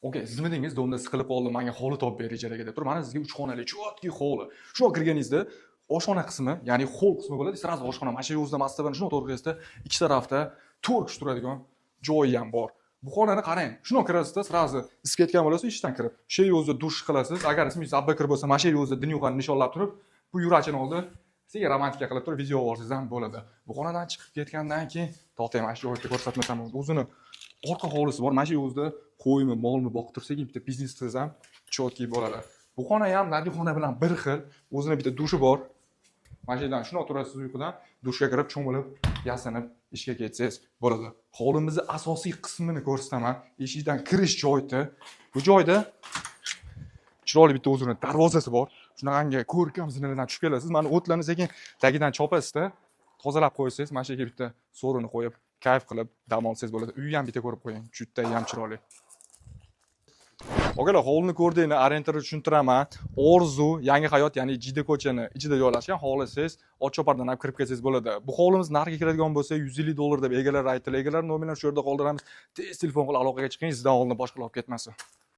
Okey, siz demedingiz, "Domda siqilib qoldim, menga hovli topib ber ijaraga" deb turib, mana sizga 3 xonali chotki hovli. Shuna kirganingizda oshxona qismi, ya'ni hol qismi bo'ladi, sразу oshxona. Mana shu o'zida mastaban shuna o'rtasida ikki tarafda 4 kishi turadigan joyi ham bor. Bu xonani qarang. Shuna kirasizda sразу is ketgan bo'lasiz, ishdan kirib. Shu yerga o'zida dush qilasiz. Agar ismingiz Abbakir bo'lsa, mana shu yerga o'zida dunyoni nishonlab turib, bu yurachini oldi, sizga romantika qilib turib video olsangiz ham bo'ladi. Bu xonadan chiqib ketgandan keyin to'xtang, mana shu joyda ko'rsatmasam, o'zini orqa hovlisi bor. Mana shu o'zida qo'ymi, molmi boqib tursak, bitta biznes qilsangiz ham chotki bo'ladi. Bu xona ham narigi xona bilan bir xil. O'zini bitta dushi bor. Mana shu yerdan shuna o'tirasiz uyqudan, dushga kirib, cho'milib, yasanib ishga ketsangiz bo'ladi. Hovlimizning asosiy qismini ko'rsataman. Eshikdan kirish joyida. Bu joyda chiroyli bitta o'zini darvozasi bor. Shunaqangi ko'rkam zinalardan tushib kelasiz. Mana o'tlarni sekin tagidan chopasizda, tozalab qo'ysangiz, mana shu yerga bitta so'rini qo'yib, kayf qilib dam olsangiz bo'ladi. Uyni ham bitta ko'rib qo'ying. Juda ham chiroyli. Okalar, hovlini ko'rdinglar, orientirni tushuntiraman. Orzu, Yangi hayot, ya'ni Jida ko'chani ichida joylashgan. Xohlasangiz, Otchopardan ham kirib kelsangiz bo'ladi. Bu hovlimiz narxiga kiradigan bo'lsa, $150 deb egalar aytdilar. Egalar nomerlarini shu yerda qoldiramiz. Tez telefon qilib aloqaga chiqing, sizdan oldin boshqalar olib ketmasin.